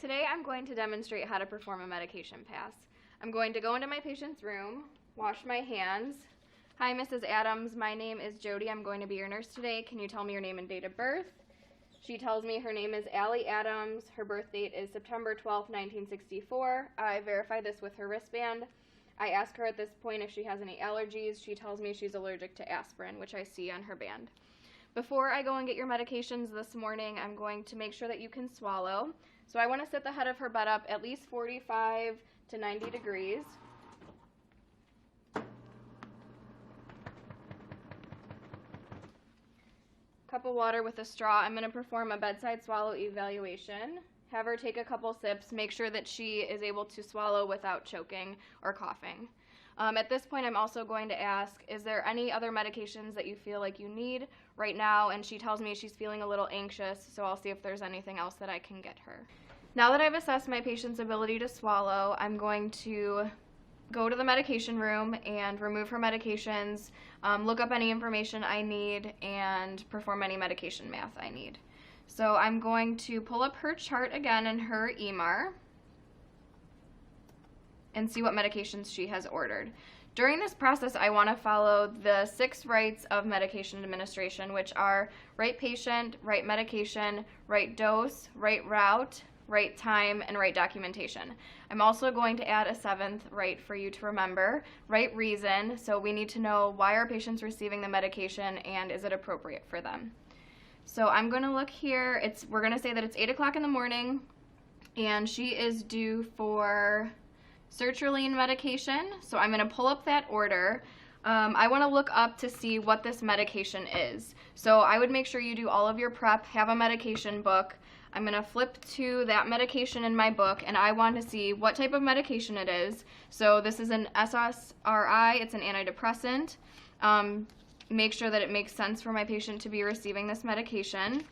Today I'm going to demonstrate how to perform a medication pass. I'm going to go into my patient's room, wash my hands. Hi, Mrs. Adams. My name is Jody. I'm going to be your nurse today. Can you tell me your name and date of birth? She tells me her name is Allie Adams. Her birth date is September 12, 1964. I verify this with her wristband. I ask her at this point if she has any allergies. She tells me she's allergic to aspirin, which I see on her band. Before I go and get your medications this morning, I'm going to make sure that you can swallow. So I want to sit the head of her bed up at least 45 to 90 degrees. Cup of water with a straw. I'm going to perform a bedside swallow evaluation. Have her take a couple sips. Make sure that she is able to swallow without choking or coughing. At this point, I'm also going to ask, is there any other medications that you feel like you need right now? And she tells me she's feeling a little anxious, so I'll see if there's anything else that I can get her. Now that I've assessed my patient's ability to swallow, I'm going to go to the medication room and remove her medications, look up any information I need, and perform any medication math I need. So I'm going to pull up her chart again in her EMR and see what medications she has ordered. During this process, I want to follow the 6 rights of medication administration, which are right patient, right medication, right dose, right route, right time, and right documentation. I'm also going to add a 7th right for you to remember, right reason. So we need to know why our patient's receiving the medication and is it appropriate for them. So I'm going to look here. We're going to say that it's 8 o'clock in the morning and she is due for sertraline medication. So I'm going to pull up that order. I want to look up to see what this medication is. So I would make sure you do all of your prep, have a medication book. I'm going to flip to that medication in my book, and I want to see what type of medication it is. So this is an SSRI, it's an antidepressant. Make sure that it makes sense for my patient to be receiving this medication.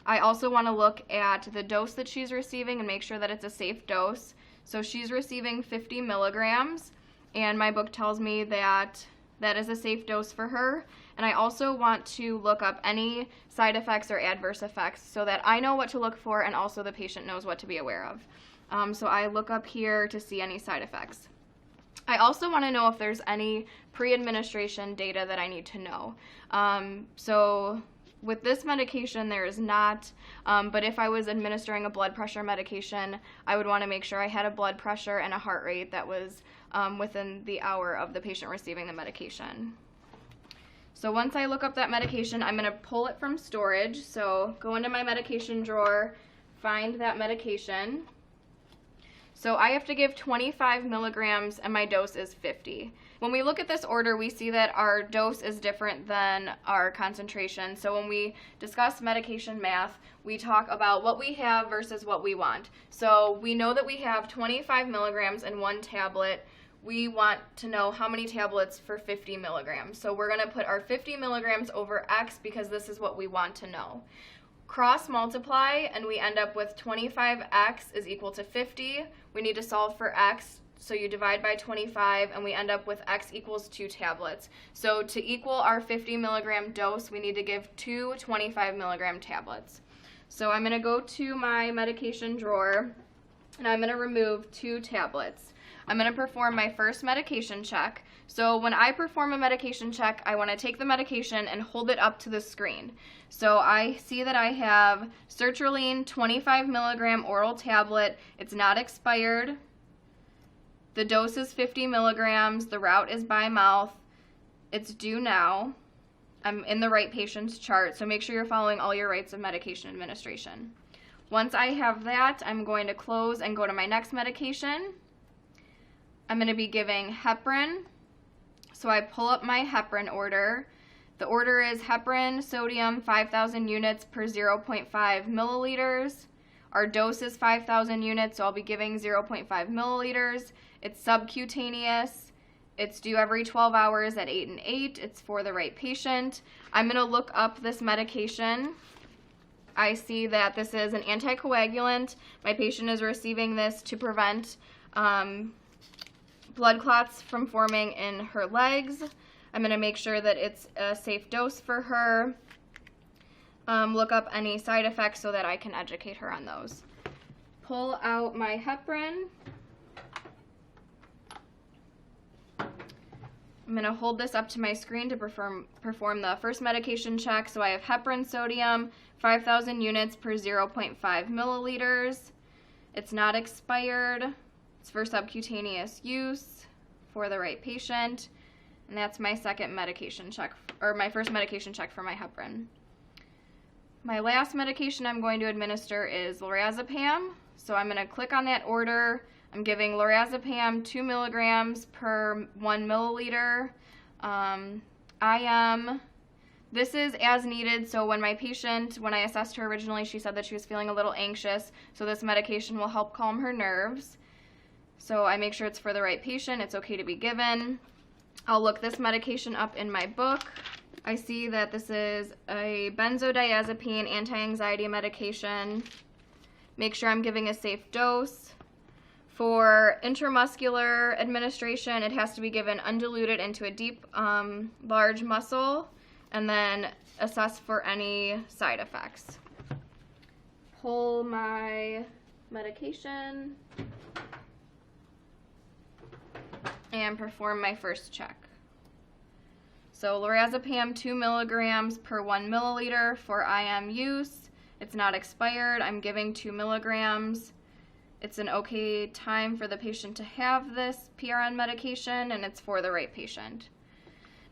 I also want to look at the dose that she's receiving and make sure that it's a safe dose. So she's receiving 50 milligrams, and my book tells me that that is a safe dose for her. And I also want to look up any side effects or adverse effects so that I know what to look for and also the patient knows what to be aware of. So I look up here to see any side effects. I also want to know if there's any pre-administration data that I need to know. So with this medication, there is not, but if I was administering a blood pressure medication, I would want to make sure I had a blood pressure and a heart rate that was within the hour of the patient receiving the medication. So once I look up that medication, I'm going to pull it from storage. So go into my medication drawer, find that medication. So I have to give 25 milligrams and my dose is 50. When we look at this order, we see that our dose is different than our concentration. So when we discuss medication math, we talk about what we have versus what we want. So we know that we have 25 milligrams in one tablet. We want to know how many tablets for 50 milligrams. So we're going to put our 50 milligrams over X because this is what we want to know. Cross multiply and we end up with 25X is equal to 50. We need to solve for X, so you divide by 25 and we end up with X equals 2 tablets. So to equal our 50 milligram dose, we need to give 2 25 milligram tablets. So I'm going to go to my medication drawer and I'm going to remove 2 tablets. I'm going to perform my first medication check. So when I perform a medication check, I want to take the medication and hold it up to the screen. So I see that I have sertraline 25 milligram oral tablet. It's not expired. The dose is 50 milligrams. The route is by mouth. It's due now. I'm in the right patient's chart, so make sure you're following all your rights of medication administration. Once I have that, I'm going to close and go to my next medication. I'm going to be giving heparin. So I pull up my heparin order. The order is heparin sodium 5,000 units per 0.5 milliliters. Our dose is 5,000 units, so I'll be giving 0.5 milliliters. It's subcutaneous. It's due every 12 hours at 8 and 8. It's for the right patient. I'm going to look up this medication. I see that this is an anticoagulant. My patient is receiving this to prevent blood clots from forming in her legs. I'm going to make sure that it's a safe dose for her. Look up any side effects so that I can educate her on those. pull out my heparin. I'm going to hold this up to my screen to perform the first medication check. So I have heparin sodium, 5,000 units per 0.5 milliliters. It's not expired. It's for subcutaneous use for the right patient. And that's my second medication check, or my first medication check for my heparin. My last medication I'm going to administer is lorazepam. So I'm going to click on that order. I'm giving lorazepam 2 milligrams per 1 milliliter. This is as needed, so when I assessed her originally, she said that she was feeling a little anxious, so this medication will help calm her nerves. So I make sure it's for the right patient, it's okay to be given. I'll look this medication up in my book. I see that this is a benzodiazepine anti-anxiety medication. Make sure I'm giving a safe dose. For intramuscular administration, it has to be given undiluted into a deep, large muscle, and then assess for any side effects. Pull my medication and perform my first check. So lorazepam 2 milligrams per 1 milliliter for IM use. It's not expired. I'm giving 2 milligrams. It's an okay time for the patient to have this PRN medication, and it's for the right patient.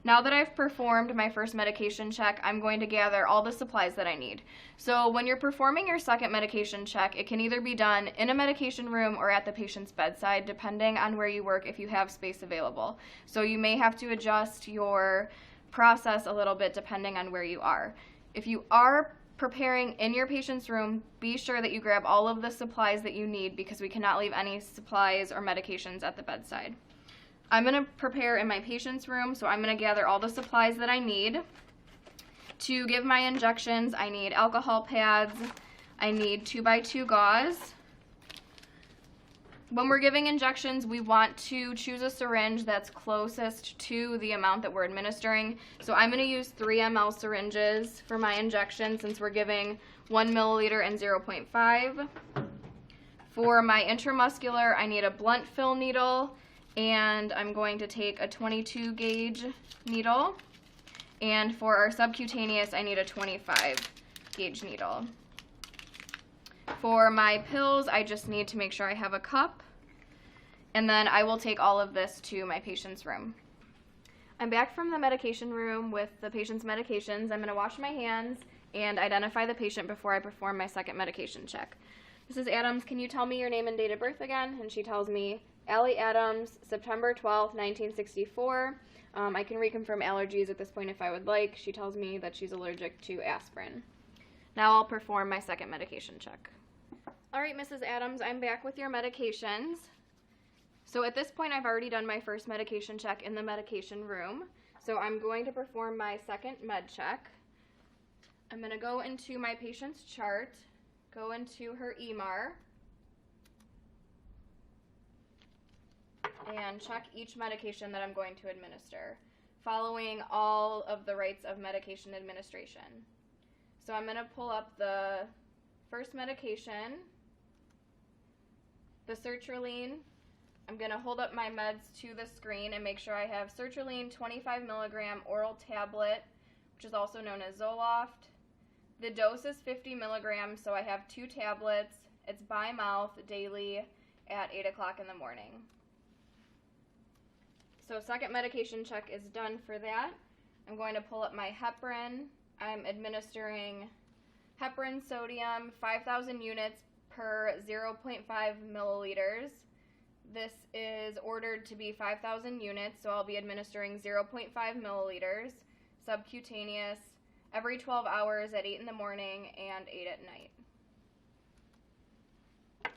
Now that I've performed my first medication check, I'm going to gather all the supplies that I need. So when you're performing your second medication check, it can either be done in a medication room or at the patient's bedside, depending on where you work, if you have space available. So you may have to adjust your process a little bit depending on where you are. If you are preparing in your patient's room, be sure that you grab all of the supplies that you need, because we cannot leave any supplies or medications at the bedside. I'm going to prepare in my patient's room, so I'm going to gather all the supplies that I need. To give my injections, I need alcohol pads, I need 2x2 gauze. When we're giving injections, we want to choose a syringe that's closest to the amount that we're administering. So I'm going to use 3 ml syringes for my injection, since we're giving 1 milliliter and 0.5. For my intramuscular, I need a blunt fill needle, and I'm going to take a 22 gauge needle. And for our subcutaneous, I need a 25 gauge needle. For my pills, I just need to make sure I have a cup, and then I will take all of this to my patient's room. I'm back from the medication room with the patient's medications. I'm going to wash my hands and identify the patient before I perform my second medication check. Mrs. Adams, can you tell me your name and date of birth again? And she tells me, Allie Adams, September 12th, 1964. I can reconfirm allergies at this point if I would like. She tells me that she's allergic to aspirin. Now I'll perform my second medication check. All right, Mrs. Adams, I'm back with your medications. So at this point, I've already done my first medication check in the medication room. So I'm going to perform my second med check. I'm going to go into my patient's chart, go into her EMAR, and check each medication that I'm going to administer, following all of the rights of medication administration. So I'm going to pull up the first medication, the sertraline. I'm going to hold up my meds to the screen and make sure I have sertraline 25 milligram oral tablet, which is also known as Zoloft. The dose is 50 milligrams, so I have 2 tablets. It's by mouth daily at 8 o'clock in the morning. So second medication check is done for that. I'm going to pull up my heparin. I'm administering heparin sodium, 5,000 units per 0.5 milliliters. This is ordered to be 5,000 units, so I'll be administering 0.5 milliliters, subcutaneous, every 12 hours at 8 in the morning and 8 at night.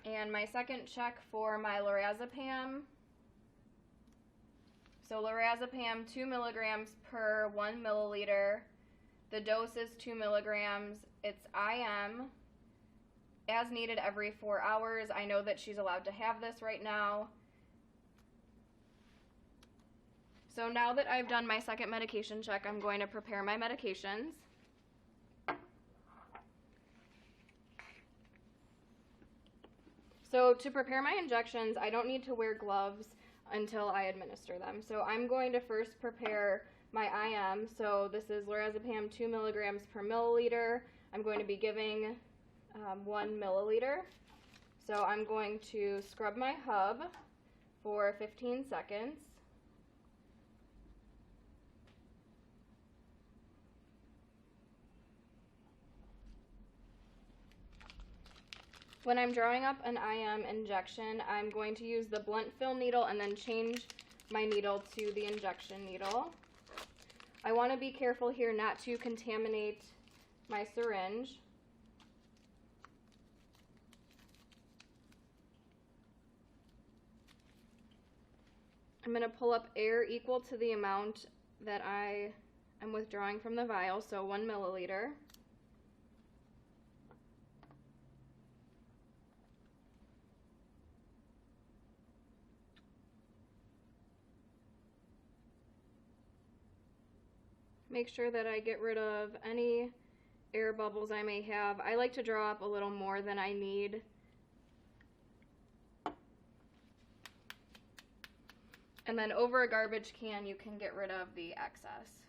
And my second check for my lorazepam. So lorazepam, 2 milligrams per 1 milliliter. The dose is 2 milligrams. It's IM. As needed every 4 hours. I know that she's allowed to have this right now. So now that I've done my second medication check, I'm going to prepare my medications. So to prepare my injections, I don't need to wear gloves until I administer them. So I'm going to first prepare my IM. So this is lorazepam 2 milligrams per milliliter. I'm going to be giving 1 milliliter. So I'm going to scrub my hub for 15 seconds. When I'm drawing up an IM injection, I'm going to use the blunt fill needle and then change my needle to the injection needle. I want to be careful here not to contaminate my syringe. I'm going to pull up air equal to the amount that I am withdrawing from the vial, so 1 milliliter. Make sure that I get rid of any air bubbles I may have. I like to draw up a little more than I need. And then over a garbage can, you can get rid of the excess.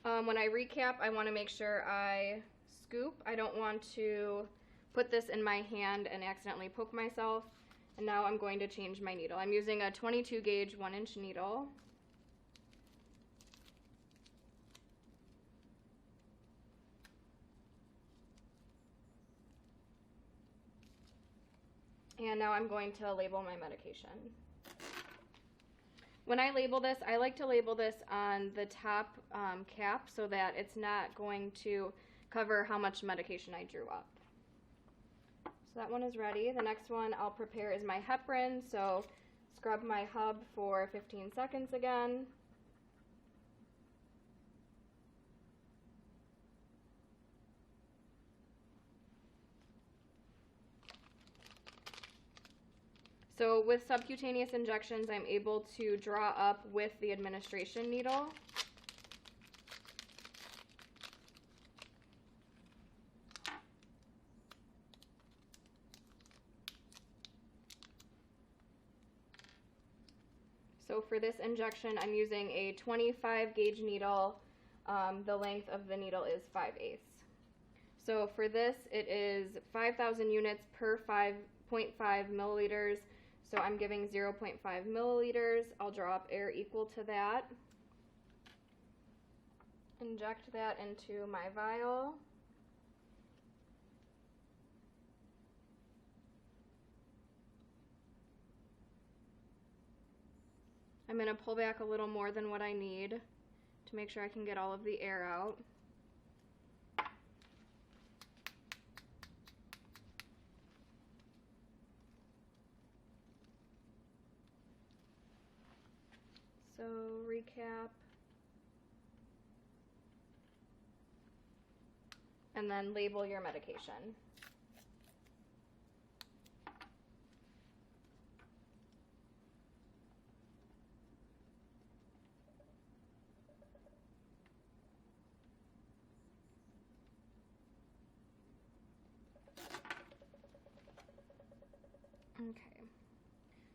When I recap, I want to make sure I scoop. I don't want to put this in my hand and accidentally poke myself. And now I'm going to change my needle. I'm using a 22 gauge 1-inch needle. And now I'm going to label my medication. When I label this, I like to label this on the top cap so that it's not going to cover how much medication I drew up. So that one is ready. The next one I'll prepare is my heparin. So scrub my hub for 15 seconds again. So with subcutaneous injections, I'm able to draw up with the administration needle. So for this injection, I'm using a 25 gauge needle. The length of the needle is 5/8. So for this, it is 5,000 units per 5.5 milliliters. So I'm giving 0.5 milliliters. I'll draw up air equal to that. Inject that into my vial. I'm going to pull back a little more than what I need to make sure I can get all of the air out. So recap. And then label your medication. Okay.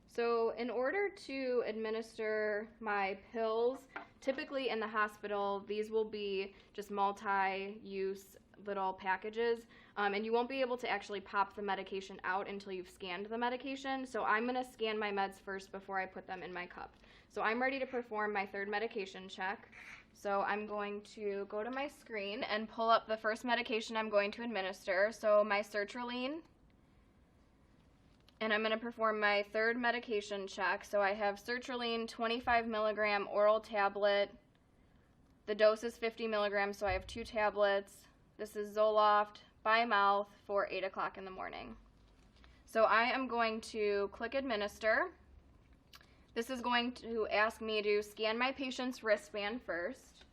So in order to administer my pills, typically in the hospital, these will be just multi-use little packages, and you won't be able to actually pop the medication out until you've scanned the medication. So I'm going to scan my meds first before I put them in my cup. So I'm ready to perform my third medication check. So I'm going to go to my screen and pull up the first medication I'm going to administer. So my sertraline. And I'm going to perform my third medication check. So I have sertraline 25 milligram oral tablet. The dose is 50 milligrams, so I have 2 tablets. This is Zoloft by mouth for 8 o'clock in the morning. So I am going to click administer. This is going to ask me to scan my patient's wristband first.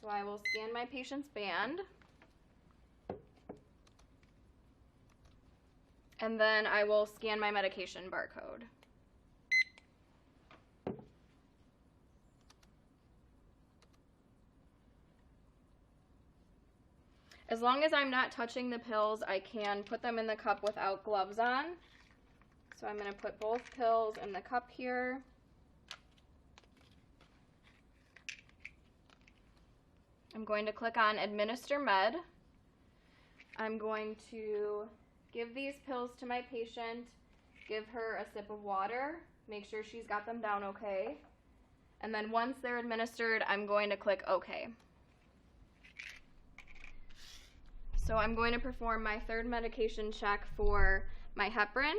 So I will scan my patient's band. And then I will scan my medication barcode. As long as I'm not touching the pills, I can put them in the cup without gloves on. So I'm going to put both pills in the cup here. I'm going to click on Administer Med. I'm going to give these pills to my patient, give her a sip of water, make sure she's got them down okay. And then once they're administered, I'm going to click OK. So I'm going to perform my third medication check for my heparin.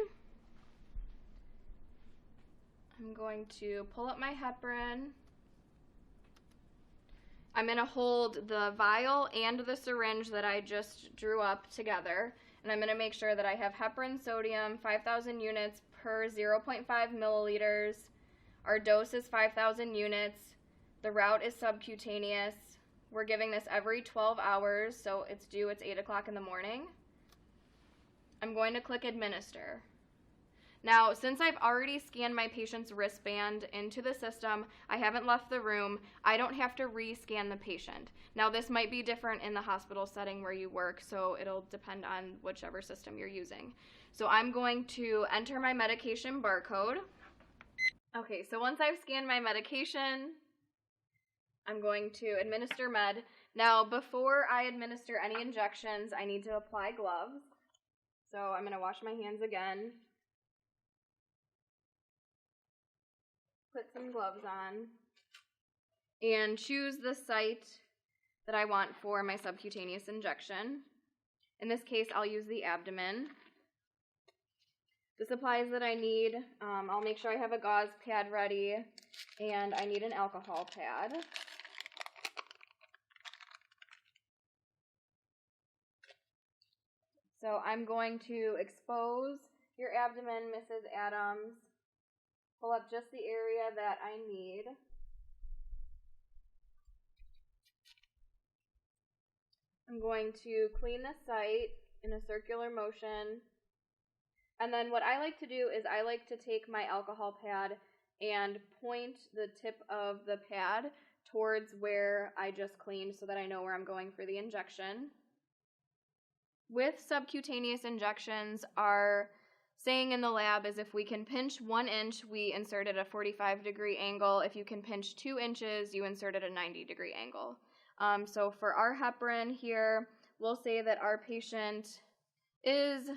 I'm going to pull up my heparin. I'm going to hold the vial and the syringe that I just drew up together, and I'm going to make sure that I have heparin sodium 5,000 units per 0.5 milliliters. Our dose is 5,000 units. The route is subcutaneous. We're giving this every 12 hours, so it's due, it's 8 o'clock in the morning. I'm going to click Administer. Now, since I've already scanned my patient's wristband into the system, I haven't left the room, I don't have to re-scan the patient. Now, this might be different in the hospital setting where you work, so it'll depend on whichever system you're using. So I'm going to enter my medication barcode. Okay, so once I've scanned my medication, I'm going to administer med. Now, before I administer any injections, I need to apply gloves. So I'm going to wash my hands again. Put some gloves on, and choose the site that I want for my subcutaneous injection. In this case, I'll use the abdomen. The supplies that I need, I'll make sure I have a gauze pad ready, and I need an alcohol pad. So I'm going to expose your abdomen, Mrs. Adams. Pull up just the area that I need. I'm going to clean the site in a circular motion. And then what I like to do is I like to take my alcohol pad and point the tip of the pad towards where I just cleaned so that I know where I'm going for the injection. With subcutaneous injections, our saying in the lab is if we can pinch 1 inch, we insert at a 45-degree angle. If you can pinch 2 inches, you insert at a 90-degree angle. So for our heparin here, we'll say that our patient is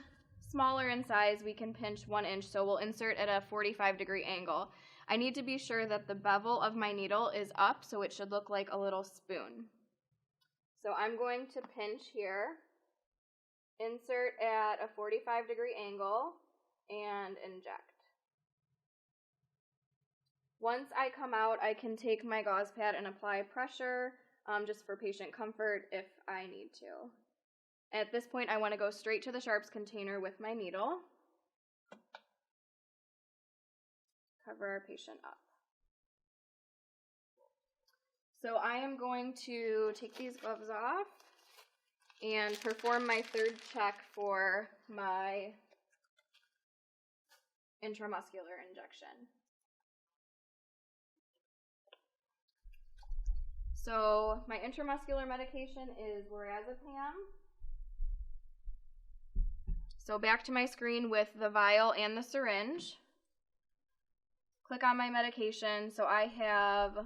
smaller in size. We can pinch 1 inch, so we'll insert at a 45-degree angle. I need to be sure that the bevel of my needle is up, so it should look like a little spoon. So I'm going to pinch here, insert at a 45-degree angle, and inject. Once I come out, I can take my gauze pad and apply pressure just for patient comfort if I need to. At this point, I want to go straight to the sharps container with my needle. Cover our patient up. So I am going to take these gloves off and perform my third check for my intramuscular injection. So my intramuscular medication is lorazepam. So back to my screen with the vial and the syringe. Click on my medication. So I have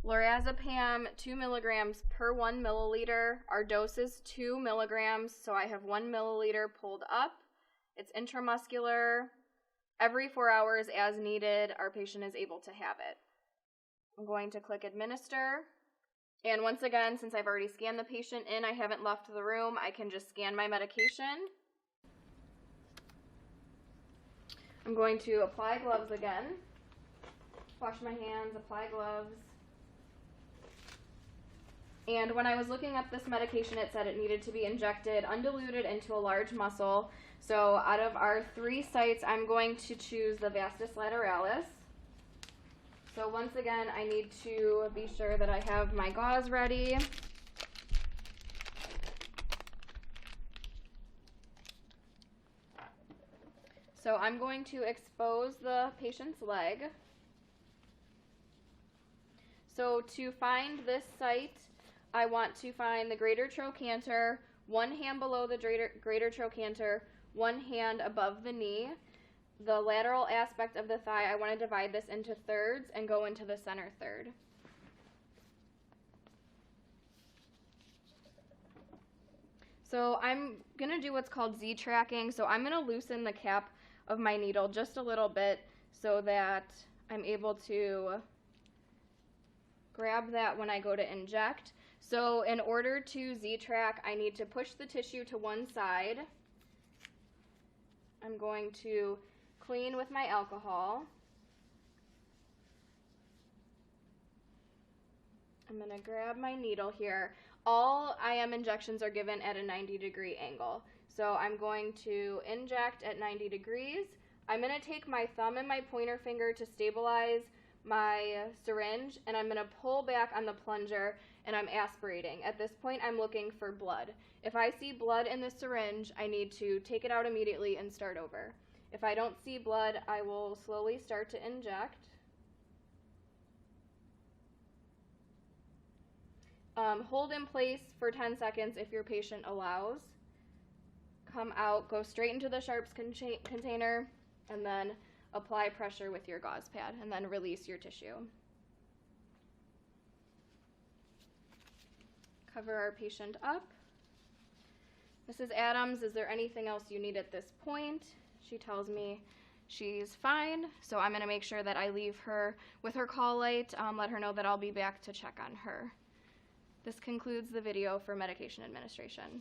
lorazepam 2 milligrams per 1 milliliter. Our dose is 2 milligrams, so I have 1 milliliter pulled up. It's intramuscular. Every 4 hours as needed, our patient is able to have it. I'm going to click Administer. And once again, since I've already scanned the patient in, I haven't left the room, I can just scan my medication. I'm going to apply gloves again. Wash my hands, apply gloves. And when I was looking up this medication, it said it needed to be injected undiluted into a large muscle. So out of our 3 sites, I'm going to choose the vastus lateralis. So once again, I need to be sure that I have my gauze ready. So I'm going to expose the patient's leg. So to find this site, I want to find the greater trochanter, one hand below the greater trochanter, one hand above the knee. The lateral aspect of the thigh, I want to divide this into thirds and go into the center third. So I'm going to do what's called Z-tracking. So I'm going to loosen the cap of my needle just a little bit so that I'm able to grab that when I go to inject. So in order to Z-track, I need to push the tissue to one side. I'm going to clean with my alcohol. I'm going to grab my needle here. All IM injections are given at a 90-degree angle. So I'm going to inject at 90 degrees. I'm going to take my thumb and my pointer finger to stabilize my syringe, and I'm going to pull back on the plunger, and I'm aspirating. At this point, I'm looking for blood. If I see blood in the syringe, I need to take it out immediately and start over. If I don't see blood, I will slowly start to inject. Hold in place for 10 seconds if your patient allows. Come out, go straight into the sharps container, and then apply pressure with your gauze pad, and then release your tissue. Cover our patient up. Mrs. Adams, is there anything else you need at this point? She tells me she's fine, so I'm going to make sure that I leave her with her call light, let her know that I'll be back to check on her. This concludes the video for medication administration.